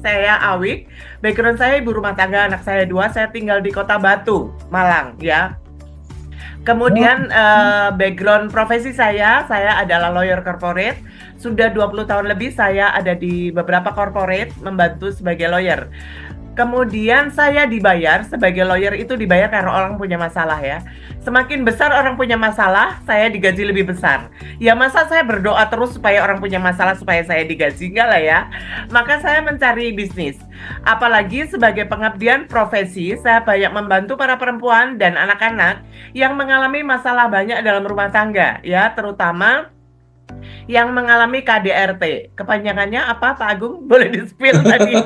saya Awik, background saya ibu rumah tangga, anak saya 2, saya tinggal di Kota Batu, Malang ya. Kemudian background profesi saya adalah lawyer corporate. Sudah 20 tahun lebih saya ada di beberapa corporate membantu sebagai lawyer. Kemudian saya dibayar sebagai lawyer itu dibayar karena orang punya masalah ya. Semakin besar orang punya masalah, saya digaji lebih besar. Ya masa saya berdoa terus supaya orang punya masalah supaya saya digaji, enggak lah ya. Maka saya mencari bisnis. Apalagi sebagai pengabdian profesi, saya banyak membantu para perempuan dan anak-anak yang mengalami masalah banyak dalam rumah tangga ya, terutama yang mengalami KDRT. Kepanjangannya apa Pak Agung? Boleh di-spill tadi.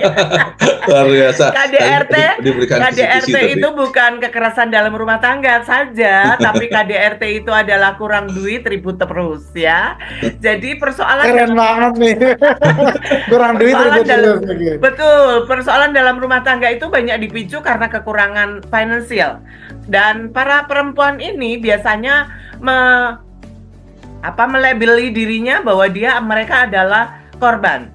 Luar biasa. KDRT, Diberikan KDRT kisi-kisi itu bukan kekerasan dalam rumah tangga saja, tapi KDRT itu adalah kurang duit ribut terus ya. Jadi persoalan Keren banget nih. Kurang duit persoalan ribut dalam terus. betul, persoalan dalam rumah tangga itu banyak dipicu karena kekurangan finansial. Dan para perempuan ini biasanya melabeli dirinya bahwa mereka adalah korban,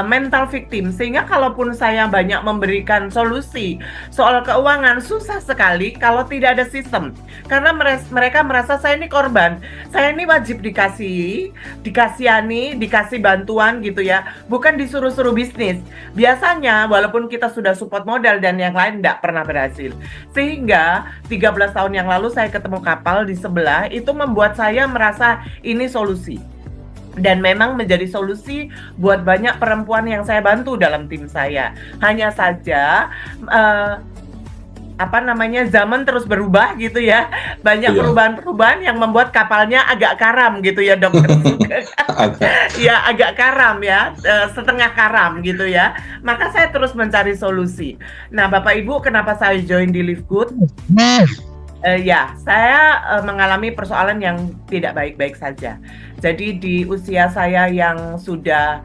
mental victim, sehingga kalaupun saya banyak memberikan solusi soal keuangan, susah sekali kalau tidak ada sistem, karena mereka merasa saya ini korban, saya ini wajib dikasihani, dikasih bantuan gitu ya, bukan disuruh-suruh bisnis. Biasanya walaupun kita sudah support modal dan yang lain tidak pernah berhasil, sehingga 13 tahun yang lalu saya ketemu kapal di sebelah, itu membuat saya merasa ini solusi. Dan memang menjadi solusi buat banyak perempuan yang saya bantu dalam tim saya. Hanya saja zaman terus berubah gitu ya. Banyak perubahan-perubahan yang membuat kapalnya agak karam gitu ya, Dokter. Ya agak karam ya, setengah karam gitu ya. Maka saya terus mencari solusi. Nah, Bapak Ibu, kenapa saya join di Live Good? Saya mengalami persoalan yang tidak baik-baik saja. Jadi di usia saya yang sudah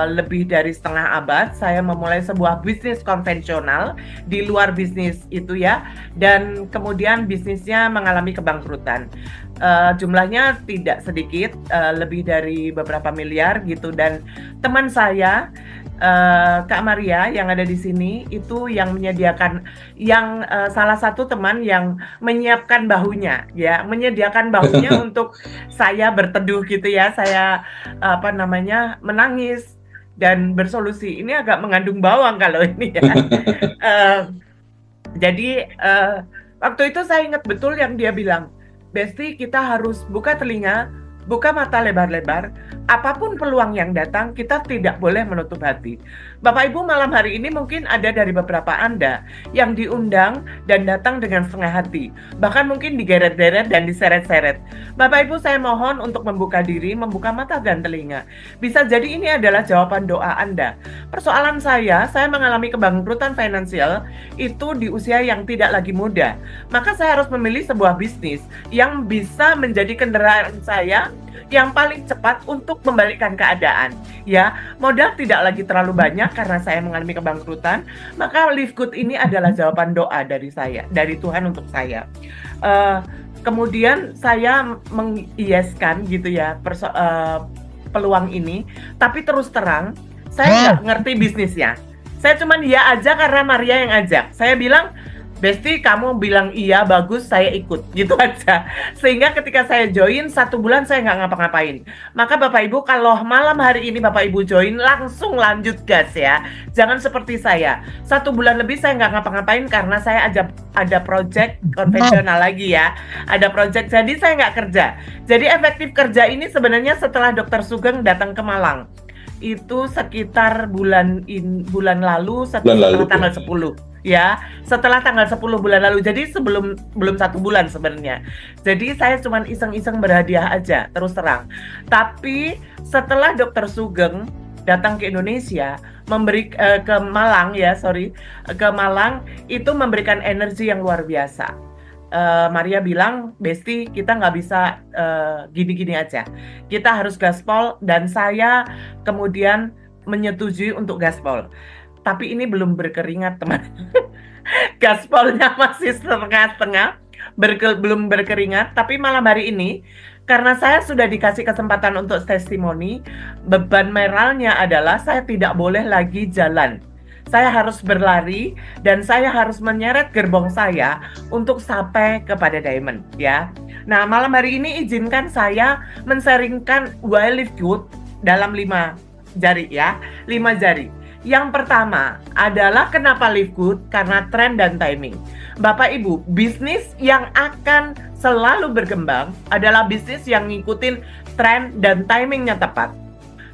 lebih dari setengah abad, saya memulai sebuah bisnis konvensional di luar bisnis itu ya, dan kemudian bisnisnya mengalami kebangkrutan. Jumlahnya tidak sedikit, lebih dari beberapa miliar gitu, dan teman saya Kak Maria yang ada di sini itu yang menyediakan, salah satu teman yang menyiapkan bahunya ya, menyediakan bahunya untuk saya berteduh gitu ya, saya menangis dan bersolusi. Ini agak mengandung bawang kalau ini ya. Jadi waktu itu saya ingat betul yang dia bilang, Besti, kita harus buka telinga, buka mata lebar-lebar, apapun peluang yang datang, kita tidak boleh menutup hati. Bapak Ibu, malam hari ini mungkin ada dari beberapa Anda yang diundang dan datang dengan setengah hati, bahkan mungkin digeret-geret dan diseret-seret. Bapak Ibu, saya mohon untuk membuka diri, membuka mata dan telinga. Bisa jadi ini adalah jawaban doa Anda. Persoalan saya mengalami kebangkrutan finansial itu di usia yang tidak lagi muda. Maka saya harus memilih sebuah bisnis yang bisa menjadi kendaraan saya yang paling cepat untuk membalikkan keadaan ya. Modal tidak lagi terlalu banyak karena saya mengalami kebangkrutan, maka Live Good ini adalah jawaban doa dari saya, dari Tuhan untuk saya. Kemudian saya mengieskan gitu ya peluang ini, tapi terus terang saya nggak ngerti bisnisnya. Saya cuman iya aja karena Maria yang ajak. Saya bilang, Besti, kamu bilang iya, bagus, saya ikut, gitu aja. Sehingga ketika saya join, 1 bulan saya nggak ngapa-ngapain. Maka Bapak Ibu, kalau malam hari ini Bapak Ibu join, langsung lanjut gas ya. Jangan seperti saya. 1 bulan lebih saya nggak ngapa-ngapain karena saya ada project konvensional lagi ya. Ada project, jadi saya nggak kerja. Jadi efektif kerja ini sebenarnya setelah Dokter Sugeng datang ke Malang. Itu sekitar bulan lalu, setelah tanggal 10. Ya, setelah tanggal 10 bulan lalu. Jadi belum 1 bulan sebenarnya. Jadi saya cuma iseng-iseng berhadiah aja, terus terang. Tapi setelah Dokter Sugeng datang ke Indonesia, ke Malang itu memberikan energi yang luar biasa. Maria bilang, Besti, kita nggak bisa gini-gini aja. Kita harus gaspol, dan saya kemudian menyetujui untuk gaspol. Tapi ini belum berkeringat, teman. Gaspolnya masih setengah-setengah. belum berkeringat, tapi malam hari ini karena saya sudah dikasih kesempatan untuk testimoni, beban moralnya adalah saya tidak boleh lagi jalan. Saya harus berlari dan saya harus menyeret gerbong saya untuk sampai kepada diamond ya. Nah, malam hari ini izinkan saya men-sharingkan why live good dalam 5 jari ya. 5 jari. Yang pertama adalah kenapa live good, karena tren dan timing. Bapak Ibu, bisnis yang akan selalu berkembang adalah bisnis yang ngikutin tren dan timingnya tepat.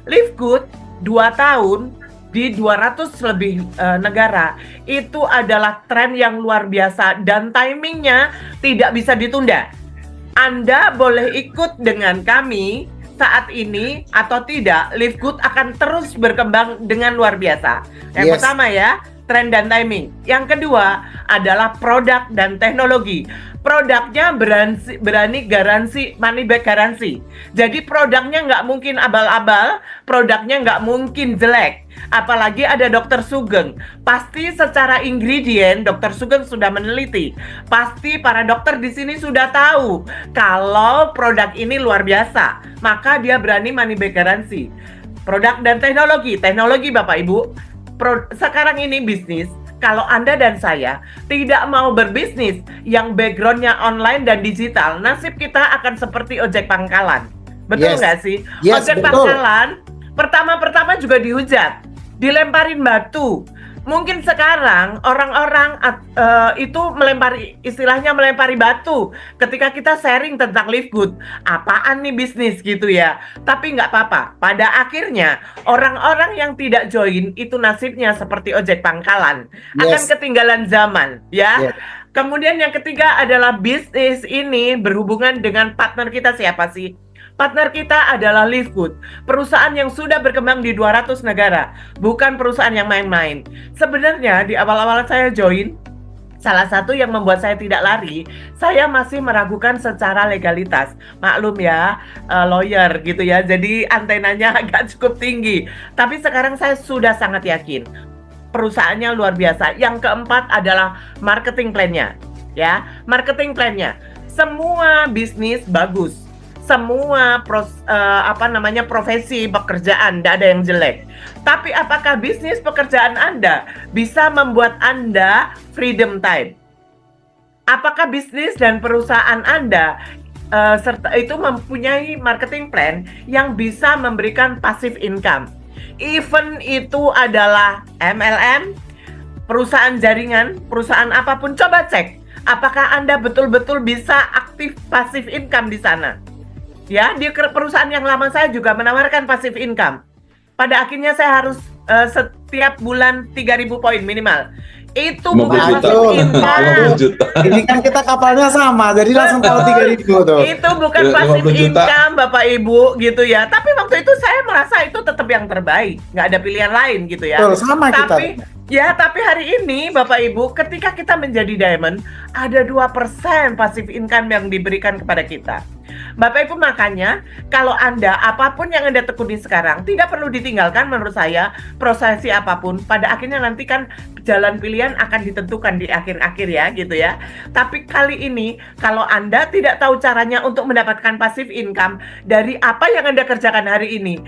Live good 2 tahun di 200 lebih negara itu adalah tren yang luar biasa dan timingnya tidak bisa ditunda. Anda boleh ikut dengan kami saat ini atau tidak, Live Good akan terus berkembang dengan luar biasa. Yang pertama ya, tren dan timing. Yang kedua adalah produk dan teknologi. Produknya berani garansi, money back garansi. Jadi produknya nggak mungkin abal-abal, produknya nggak mungkin jelek. Apalagi ada Dr. Sugeng. Pasti secara ingredient Dr. Sugeng sudah meneliti. Pasti para dokter di sini sudah tahu kalau produk ini luar biasa. Maka dia berani money back garansi. Produk dan teknologi. Teknologi Bapak Ibu. Sekarang ini bisnis. Kalau Anda dan saya tidak mau berbisnis yang backgroundnya online dan digital, nasib kita akan seperti ojek pangkalan. Betul nggak sih? Ojek pangkalan pertama-pertama juga dihujat, dilemparin batu. Mungkin sekarang orang-orang itu istilahnya melempari batu ketika kita sharing tentang Live Good. Apaan nih bisnis gitu ya. Tapi nggak apa-apa. Pada akhirnya orang-orang yang tidak join itu nasibnya seperti ojek pangkalan. Akan ketinggalan zaman ya. Kemudian yang ketiga adalah bisnis ini berhubungan dengan partner kita siapa sih? Partner kita adalah Live Good, perusahaan yang sudah berkembang di 200 negara, bukan perusahaan yang main-main. Sebenarnya di awal-awal saya join, salah satu yang membuat saya tidak lari, saya masih meragukan secara legalitas. Maklum ya, lawyer gitu ya, jadi antenanya agak cukup tinggi. Tapi sekarang saya sudah sangat yakin, perusahaannya luar biasa. Yang keempat adalah marketing plan-nya. Ya, marketing plan-nya. Semua bisnis bagus. Semua profesi pekerjaan, tidak ada yang jelek. Tapi apakah bisnis pekerjaan Anda bisa membuat Anda freedom time? Apakah bisnis dan perusahaan Anda serta itu mempunyai marketing plan yang bisa memberikan passive income? Even itu adalah MLM, perusahaan jaringan, perusahaan apapun, coba cek. Apakah Anda betul-betul bisa aktif passive income di sana? Ya, di perusahaan yang lama saya juga menawarkan passive income. Pada akhirnya saya harus setiap bulan 3.000 poin minimal. Itu bukan passive income. Ini kan kita kapalnya sama, jadi langsung tahu 3.000 tuh. Itu bukan passive income Bapak Ibu gitu ya. Tapi waktu itu saya merasa itu tetap yang terbaik, nggak ada pilihan lain gitu ya. Betul, sama tapi kita. Ya, tapi hari ini Bapak Ibu, ketika kita menjadi diamond, ada 2% passive income yang diberikan kepada kita. Bapak Ibu, makanya kalau Anda, apapun yang Anda tekuni sekarang, tidak perlu ditinggalkan menurut saya, prosesi apapun. Pada akhirnya nanti kan jalan pilihan akan ditentukan di akhir-akhir ya, gitu ya. Tapi kali ini, kalau Anda tidak tahu caranya untuk mendapatkan passive income dari apa yang Anda kerjakan hari ini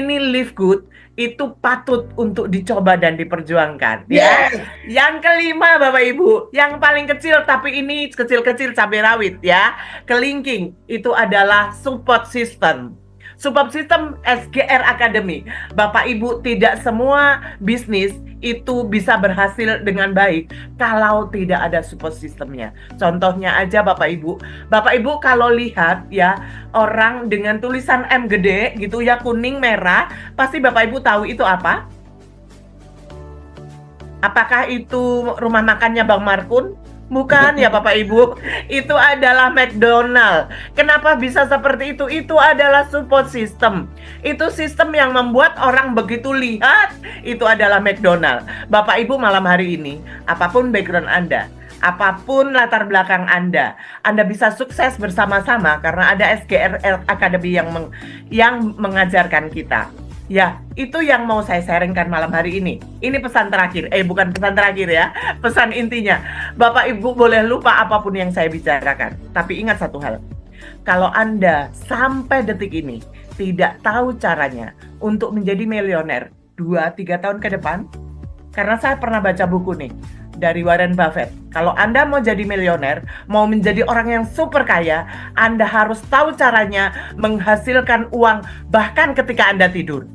Live Good, itu patut untuk dicoba dan diperjuangkan ya. Yang kelima Bapak Ibu, yang paling kecil tapi ini kecil-kecil cabai rawit ya, kelingking, itu adalah support system. Support system SGR Academy. Bapak Ibu, tidak semua bisnis itu bisa berhasil dengan baik kalau tidak ada support systemnya. Contohnya aja Bapak Ibu. Bapak Ibu kalau lihat ya, orang dengan tulisan M gede gitu ya, kuning merah, pasti Bapak Ibu tahu itu apa? Apakah itu rumah makannya Bang Markun? Bukan ya Bapak Ibu, itu adalah McDonald. Kenapa bisa seperti itu? Itu adalah support system. Itu sistem yang membuat orang begitu lihat itu adalah McDonald. Bapak Ibu, malam hari ini, apapun background Anda, apapun latar belakang Anda bisa sukses bersama-sama karena ada SGR Academy yang mengajarkan kita. Ya, itu yang mau saya sharingkan malam hari ini. Ini pesan terakhir. Bukan pesan terakhir ya. Pesan intinya. Bapak Ibu boleh lupa apapun yang saya bicarakan. Tapi ingat satu hal. Kalau Anda sampai detik ini tidak tahu caranya untuk menjadi milioner 2-3 tahun ke depan, karena saya pernah baca buku nih dari Warren Buffett. Kalau Anda mau jadi milioner, mau menjadi orang yang super kaya, Anda harus tahu caranya menghasilkan uang bahkan ketika Anda tidur.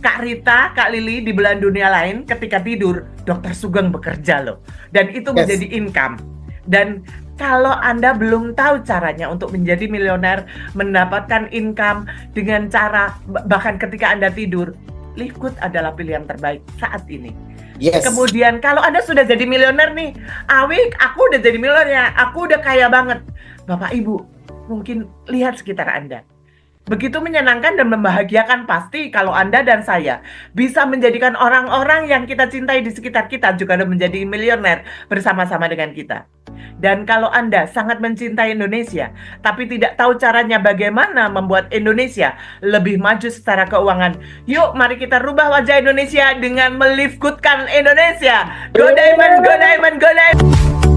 Kak Rita, Kak Lili di belahan dunia lain ketika tidur, Dokter Sugeng bekerja loh. Dan itu menjadi income. Dan kalau Anda belum tahu caranya untuk menjadi milioner, mendapatkan income dengan cara bahkan ketika Anda tidur, Liquid adalah pilihan terbaik saat ini. Yes. Kemudian kalau Anda sudah jadi milioner nih, Awik, aku udah jadi milioner, aku udah kaya banget. Bapak Ibu, mungkin lihat sekitar Anda. Begitu menyenangkan dan membahagiakan pasti kalau Anda dan saya bisa menjadikan orang-orang yang kita cintai di sekitar kita juga menjadi milioner bersama-sama dengan kita. Dan kalau Anda sangat mencintai Indonesia, tapi tidak tahu caranya bagaimana membuat Indonesia lebih maju secara keuangan, yuk mari kita rubah wajah Indonesia dengan melifgoodkan Indonesia. Go Diamond, go Diamond, go Diamond!